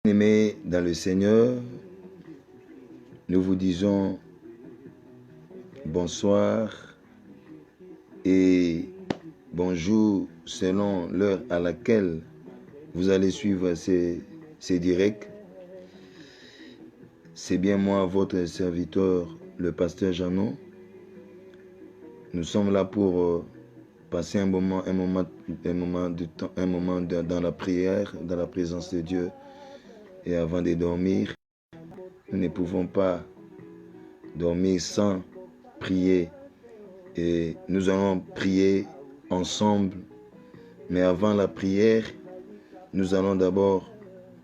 Bien-aimés dans le Seigneur, nous vous disons bonsoir et bonjour selon l'heure à laquelle vous allez suivre ces directs. C'est bien moi, votre serviteur, le pasteur Jeannot. Nous sommes là pour passer un moment dans la prière, dans la présence de Dieu. Et avant de dormir, nous ne pouvons pas dormir sans prier. Et nous allons prier ensemble. Mais avant la prière, nous allons d'abord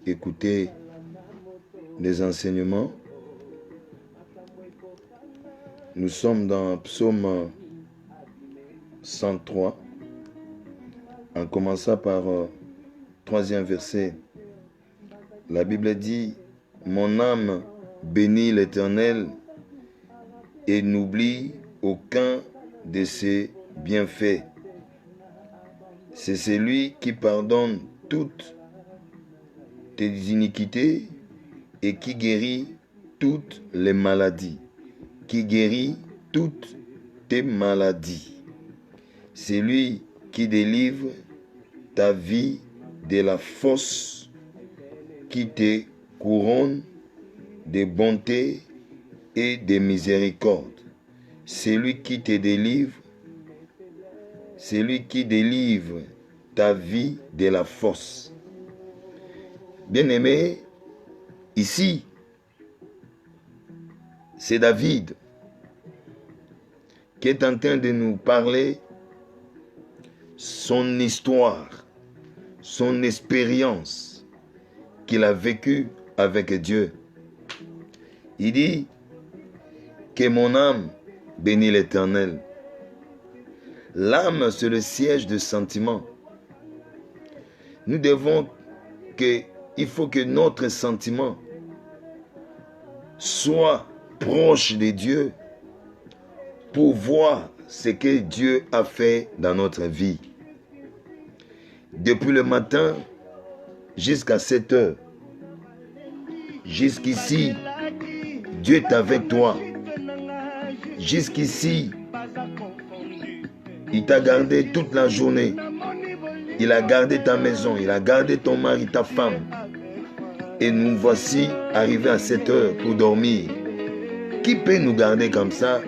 écouter les enseignements. Nous sommes dans Psaume 103, en commençant par troisième verset. La Bible dit, « Mon âme bénit l'Éternel et n'oublie aucun de ses bienfaits. C'est celui qui pardonne toutes tes iniquités et qui guérit toutes les maladies. » Qui guérit toutes tes maladies. C'est lui qui délivre ta vie de la fosse, qui te couronne de bonté et de miséricorde. C'est lui qui te délivre, c'est lui qui délivre ta vie de la fosse. Bien-aimé, ici, c'est David qui est en train de nous parler son histoire, son expérience qu'il a vécue avec Dieu. Il dit que mon âme bénit l'Éternel. L'âme, c'est le siège de sentiment. Il faut que notre sentiment soit proche de Dieu pour voir ce que Dieu a fait dans notre vie. Depuis le matin jusqu'à 7 heures, jusqu'ici, Dieu est avec toi. Jusqu'ici, il t'a gardé toute la journée. Il a gardé ta maison, il a gardé ton mari, ta femme. Et nous voici arrivés à 7 heures pour dormir. Qui peut nous garder comme ça?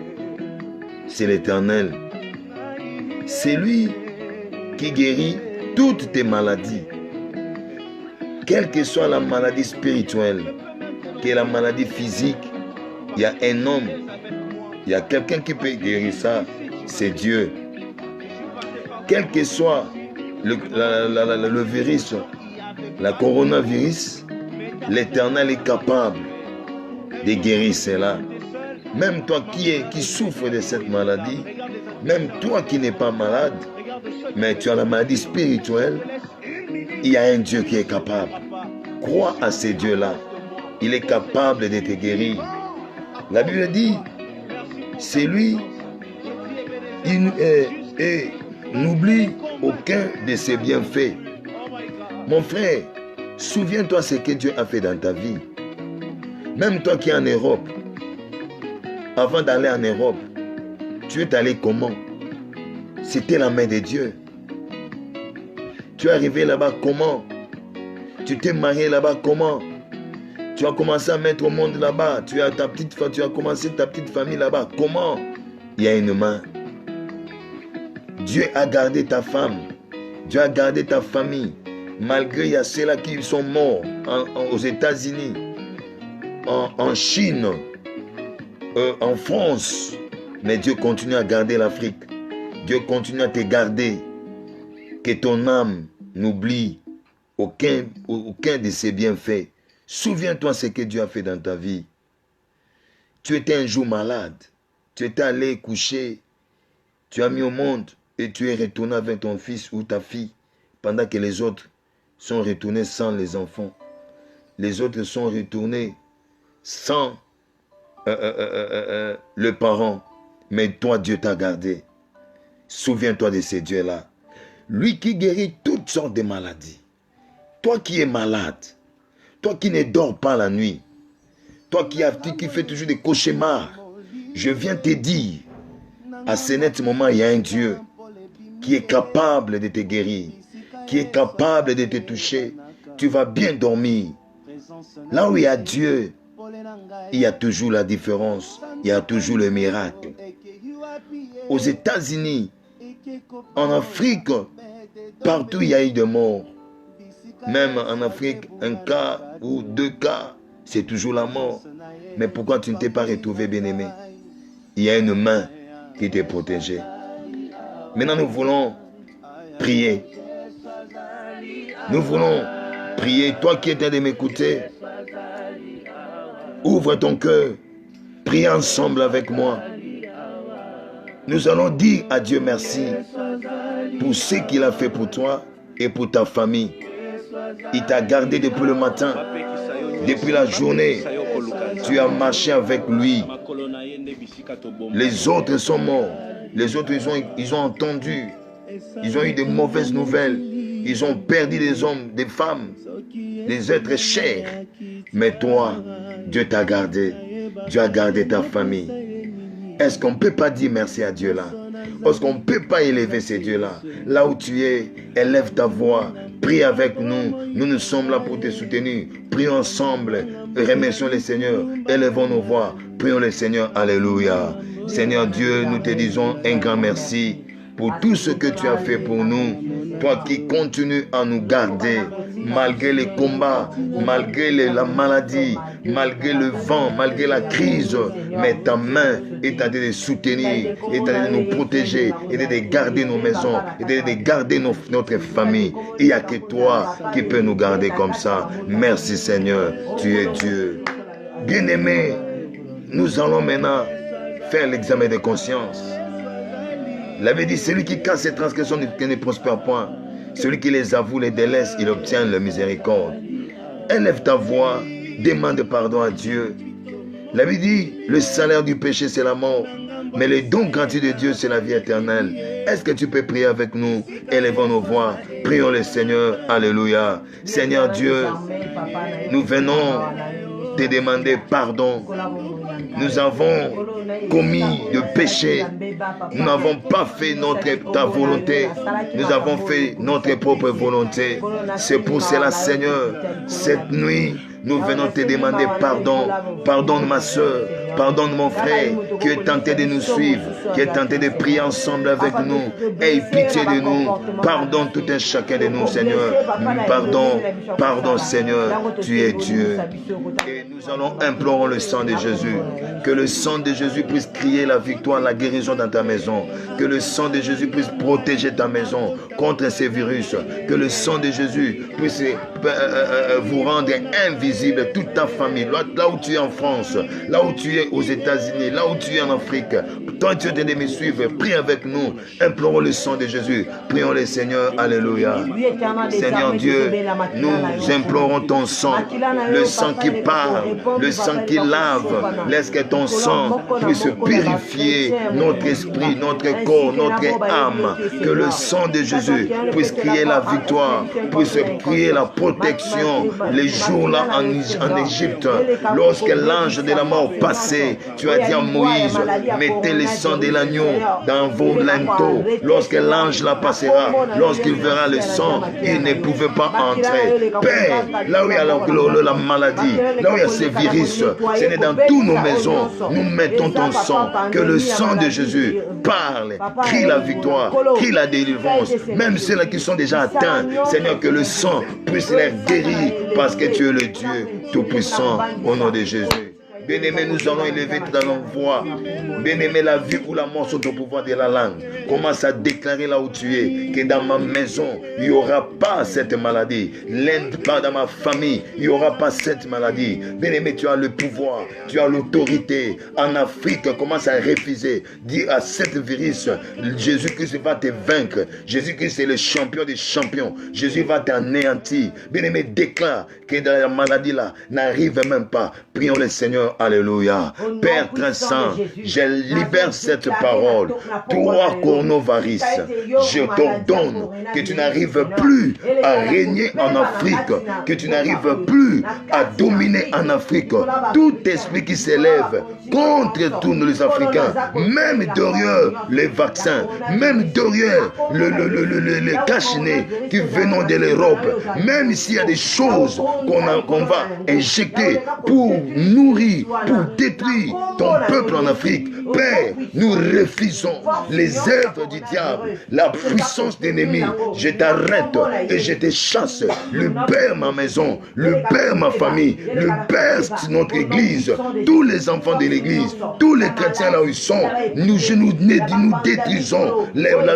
C'est l'Éternel. C'est lui qui guérit toutes tes maladies. Quelle que soit la maladie spirituelle, que la maladie physique, il y a un homme, il y a quelqu'un qui peut guérir ça, c'est Dieu. Quel que soit le virus, la coronavirus, l'Éternel est capable de guérir cela. Même toi qui souffres de cette maladie, même toi qui n'es pas malade, mais tu as la maladie spirituelle, il y a un Dieu qui est capable. Crois à ce Dieu-là. Il est capable de te guérir. La Bible dit, c'est lui, et n'oublie aucun de ses bienfaits. Mon frère, souviens-toi ce que Dieu a fait dans ta vie. Même toi qui es en Europe, avant d'aller en Europe, tu es allé comment? C'était la main de Dieu. Tu es arrivé là-bas comment? Tu t'es marié là-bas comment? Tu as commencé à mettre au monde là-bas. Tu as commencé ta petite famille là-bas. Comment? Il y a une main. Dieu a gardé ta femme. Dieu a gardé ta famille. Malgré il y a ceux-là qui sont morts aux États-Unis, en Chine, en France. Mais Dieu continue à garder l'Afrique. Dieu continue à te garder. Que ton âme n'oublie aucun de ses bienfaits. Souviens-toi ce que Dieu a fait dans ta vie. Tu étais un jour malade. Tu étais allé coucher. Tu as mis au monde et tu es retourné avec ton fils ou ta fille pendant que les autres sont retournés sans les enfants. Les autres sont retournés sans le parent. Mais toi, Dieu t'a gardé. Souviens-toi de ce Dieu-là. Lui qui guérit toutes sortes de maladies. Toi qui es malade, Toi qui ne dors pas la nuit, toi qui fais toujours des cauchemars, je viens te dire, à ce net moment, il y a un Dieu qui est capable de te guérir, qui est capable de te toucher. Tu vas bien dormir. Là où il y a Dieu, il y a toujours la différence, il y a toujours le miracle. Aux États-Unis, en Afrique, partout il y a eu des morts. Même en Afrique, un cas ou 2 cas, c'est toujours la mort. Mais pourquoi tu ne t'es pas retrouvé, bien-aimé? Il y a une main qui t'est protégée. Maintenant, nous voulons prier. Nous voulons prier. Toi qui es en train de m'écouter, ouvre ton cœur. Prie ensemble avec moi. Nous allons dire à Dieu merci pour ce qu'il a fait pour toi et pour ta famille. Il t'a gardé depuis le matin, depuis la journée. Tu as marché avec lui. Les autres sont morts. Les autres, ils ont entendu. Ils ont eu de mauvaises nouvelles. Ils ont perdu des hommes, des femmes, des êtres chers. Mais toi, Dieu t'a gardé. Dieu a gardé ta famille. Est-ce qu'on ne peut pas dire merci à Dieu là? Est-ce qu'on ne peut pas élever ce Dieu là? Là où tu es, élève ta voix. Prie avec nous. Nous sommes là pour te soutenir. Prions ensemble. Remercions le Seigneur. Élevons nos voix. Prions le Seigneur. Alléluia. Seigneur Dieu, nous te disons un grand merci pour tout ce que tu as fait pour nous. Toi qui continues à nous garder, malgré les combats, malgré la maladie, malgré le vent, malgré la crise. Mais ta main est à de soutenir, est à de nous protéger, est à de garder nos maisons, est à de garder notre famille. Il n'y a que toi qui peux nous garder comme ça. Merci Seigneur, tu es Dieu. Bien-aimés, nous allons maintenant faire l'examen de conscience. Il avait dit, celui qui casse ses transgressions ne prospère point. Celui qui les avoue, les délaisse, il obtient la miséricorde. Élève ta voix, demande pardon à Dieu. Il avait dit, le salaire du péché, c'est la mort. Mais le don gratuit de Dieu, c'est la vie éternelle. Est-ce que tu peux prier avec nous? Élevons nos voix. Prions le Seigneur. Alléluia. Seigneur Dieu, nous venons te demander pardon. Nous avons commis le péché. Nous n'avons pas fait ta volonté. Nous avons fait notre propre volonté. C'est pour cela, Seigneur, cette nuit, nous venons te demander pardon. Pardonne ma soeur, pardonne mon frère qui est tenté de nous suivre, qui est tenté de prier ensemble avec nous. Aie pitié de nous. Pardonne tout un chacun de nous, Seigneur. Pardon, pardon, Seigneur. Tu es Dieu. Et nous allons implorer le sang de Jésus. Que le sang de Jésus puisse crier la victoire, la guérison dans ta maison. Que le sang de Jésus puisse protéger ta maison contre ces virus. Que le sang de Jésus puisse vous rendre invisible, toute ta famille. Là où tu es en France, là où tu es aux États-Unis, là où tu es en Afrique. Toi, tu es de me suivre. Prie avec nous. Implorons le sang de Jésus. Prions le Seigneur. Alléluia. Seigneur Dieu, nous implorons ton sang. Le sang qui parle, le sang qui lave. Laisse que ton sang puisse purifier notre esprit, notre corps, notre âme. Que le sang de Jésus puisse crier la victoire, puisse crier la protection. Les jours là en Égypte, lorsque l'ange de la mort passait, tu as dit à Moïse, mettez le sang de l'agneau dans vos linteaux. Lorsque l'ange la passera, lorsqu'il verra le sang, il ne pouvait pas entrer. Père, là où il y a la maladie, là où il y a ces virus, ce n'est dans toutes nos maisons. Nous mettons ton sang. Que le sang de Jésus parle, crie la victoire, crie la délivrance. Même ceux-là qui sont déjà atteints, Seigneur, que le sang puisse les guérir parce que tu es le Dieu Tout-Puissant au nom de Jésus. Bien-aimé, nous allons élever dans nos voix. Bien-aimé, la vie ou la mort sont au pouvoir de la langue. Commence à déclarer là où tu es que dans ma maison, il n'y aura pas cette maladie. Pas dans ma famille, il n'y aura pas cette maladie. Bien-aimé, tu as le pouvoir, tu as l'autorité. En Afrique, commence à refuser. Dis à cette virus, Jésus-Christ va te vaincre. Jésus-Christ est le champion des champions. Jésus va t'anéantir. Bien-aimé, déclare que dans la maladie là, n'arrive même pas. Prions le Seigneur. Seigneur, alléluia. Père très saint, je libère cette parole. Toi, coronavirus, je t'ordonne que tu n'arrives plus à régner en Afrique, que tu n'arrives plus à dominer en Afrique. Tout esprit qui s'élève contre tous les Africains, même derrière les vaccins, même derrière les cache-nez qui venons de l'Europe, même s'il y a des choses qu'on va injecter pour nourrir, pour détruire ton peuple en Afrique, Père, nous refusons les œuvres du diable, la puissance d'ennemi. Je t'arrête et je te chasse. Libère ma maison, libère ma famille, libère notre église, tous les enfants de l'église, tous les chrétiens là où ils sont. Nous détruisons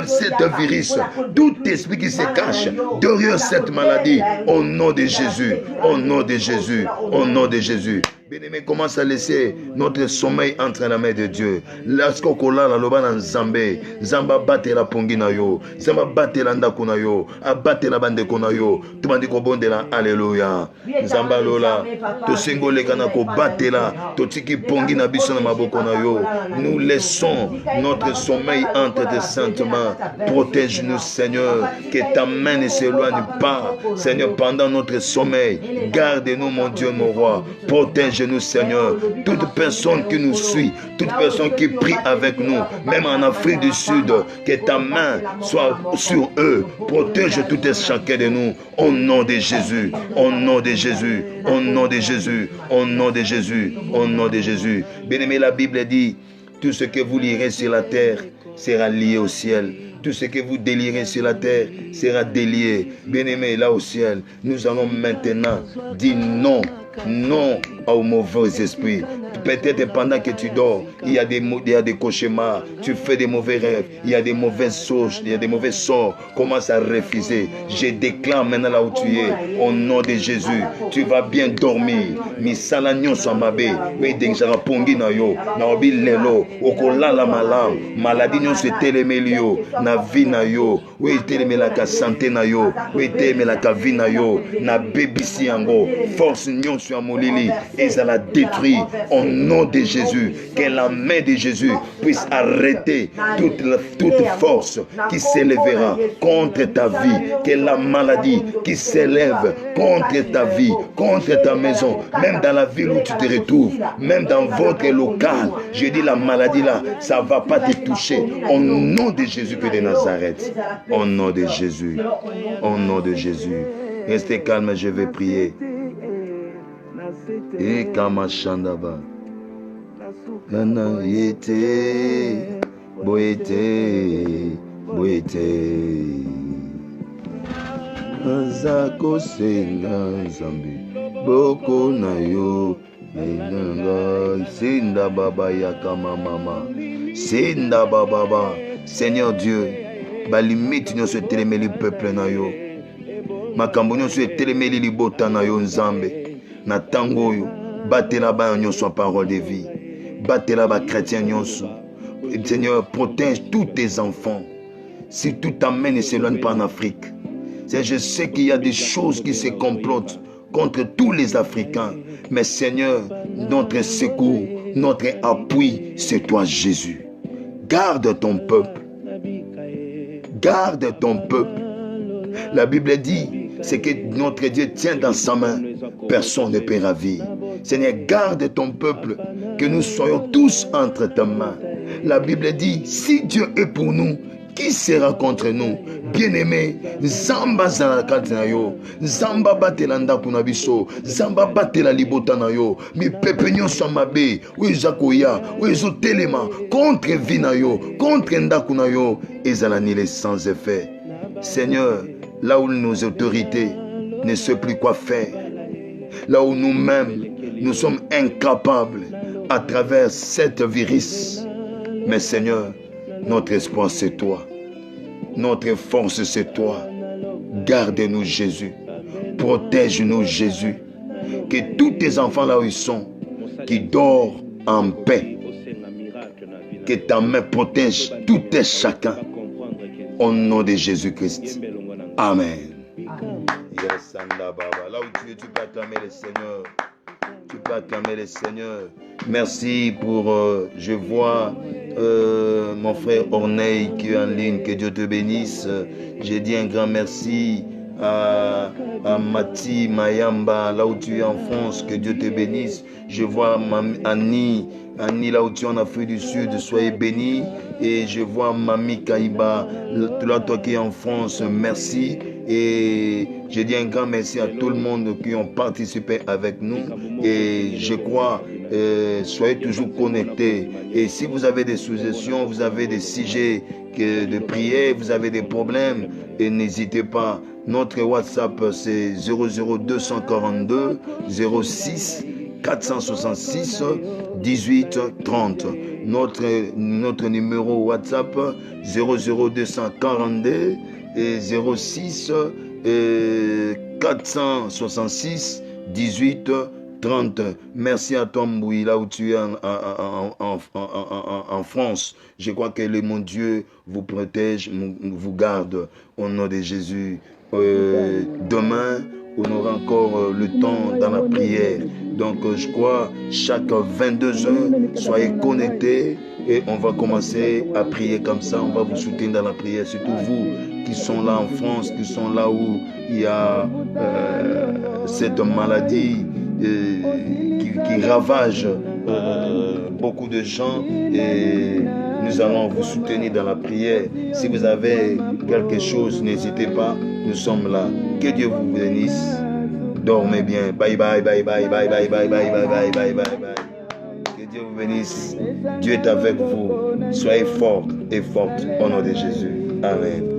cette virus, tout esprit qui se cache derrière cette maladie, au nom de Jésus, au nom de Jésus, au nom de Jésus. Bien-aimé, commence à laisser notre sommeil entre la main de Dieu. Lorsqu'on kola la loba na Nzambe, Nzamba bate la pongi na yo, Nzamba bate la ndako na yo, abate la bande ko na yo, tubandi ko bondela, alléluia. Nzamba lola, to singole kana ko bate la, to tiki pongi na biso na maboko na yo. Nous laissons notre sommeil entre tes saintes mains. Protège-nous, Seigneur, que ta main ne s'éloigne pas, Seigneur, pendant notre sommeil. Garde-nous, mon Dieu, mon roi. Protège-nous, Seigneur. Toute personne qui nous suit, toute personne qui prie avec nous, même en Afrique du Sud, que ta main soit sur eux. Protège tout et chacun de nous. Au nom de Jésus, au nom de Jésus, au nom de Jésus, au nom de Jésus, au nom de Jésus. Bien-aimé, la Bible dit, tout ce que vous lirez sur la terre sera lié au ciel. Tout ce que vous délirez sur la terre sera délié. Bien-aimé, là au ciel, nous allons maintenant dire non. Non au mauvais esprit. Peut-être pendant que tu dors, il y a des cauchemars, tu fais des mauvais rêves, il y a des mauvaises choses, il y a des mauvais sorts. Commence à refuser. Je déclare maintenant là où tu es, au nom de Jésus, tu vas bien dormir. Misala nyonso mabe, we denjara pongi na yo, na obi lelo, okolala malam, maladie nyonso etelemeli yo, na vie na yo, we etelemelaka santé na yo, we etelemelaka vie na yo, na bebisi yango, force nyonso ya molili, et ça la détruit au nom de Jésus. Que la main de Jésus puisse arrêter toute force qui s'élèvera contre ta vie. Que la maladie qui s'élève contre ta vie, contre ta maison, même dans la ville où tu te retrouves, même dans votre local, je dis la maladie là, ça ne va pas te toucher. Au nom de Jésus que de Nazareth. Au nom de Jésus. Au nom de Jésus. Restez calme, je vais prier. Et Kamashandaba Nana yete boete Azako senga zambi boko na yo Nanga sinda baba yakama mama sinda baba. Seigneur Dieu, ba limite nyonso etelemeli peuple na yo, makambo nyonso etelemeli libota na yo Nzambe. Na tango yo batela ba nyonso parole de vie, batela ba chrétien nyonso. Seigneur, protège tous tes enfants. Si tout t'amène ne s'éloigne pas en Afrique. Je sais qu'il y a des choses qui se complotent contre tous les Africains, mais Seigneur, notre secours, notre appui, c'est toi Jésus. Garde ton peuple. Garde ton peuple. La Bible dit, c'est que notre Dieu tient dans sa main, personne ne peut ravir. Seigneur, garde ton peuple, que nous soyons tous entre ta main. La Bible dit, si Dieu est pour nous, qui sera contre nous? Bien-aimé, Zamba zalakati na yo, Zamba batela ndaku na biso, Zamba batela libota na yo, mi pepe nyonso mabe, oyo koya, oyo telema, contre vie na yo, contre ndaku na yo, ezala ni les sans effet. Seigneur, là où nos autorités ne savent plus quoi faire, là où nous-mêmes, nous sommes incapables à travers cette virus. Mais Seigneur, notre espoir c'est toi. Notre force c'est toi. Garde-nous Jésus. Protège-nous Jésus. Que tous tes enfants là où ils sont, qui dorment en paix, que ta main protège tout et chacun. Au nom de Jésus-Christ. Amen. Yes, là où tu es, tu peux acclamer le Seigneur. Tu peux acclamer le Seigneur. Merci pour, je vois mon frère Orneil qui est en ligne. Que Dieu te bénisse. J'ai dit un grand merci à Mati Mayamba, là où tu es en France. Que Dieu te bénisse. Je vois Annie, là où tu es en Afrique du Sud. Soyez bénis. Et je vois Mami Kaïba, là toi qui es en France. Merci. Et je dis un grand merci à tout le monde qui ont participé avec nous. Et je crois, soyez toujours connectés. Et si vous avez des suggestions, vous avez des sujets de prière, vous avez des problèmes, et n'hésitez pas. Notre WhatsApp, c'est 00242 06 466 18 30. Notre numéro WhatsApp 00242 et 06 466 18 30. Merci à toi Mboui, là où tu es en France. Je crois que le mon Dieu vous protège, vous garde au nom de Jésus. Demain, on aura encore le temps dans la prière. Donc je crois chaque 22 heures, soyez connectés et on va commencer à prier comme ça. On va vous soutenir dans la prière, surtout vous qui sont là en France, qui sont là où il y a cette maladie qui ravage beaucoup de gens, et nous allons vous soutenir dans la prière. Si vous avez quelque chose, n'hésitez pas, nous sommes là. Que Dieu vous bénisse. Dormez bien. Bye bye bye bye bye bye bye bye bye bye bye bye. Que Dieu vous bénisse. Dieu est avec vous. Soyez forts et fortes au nom de Jésus. Amen.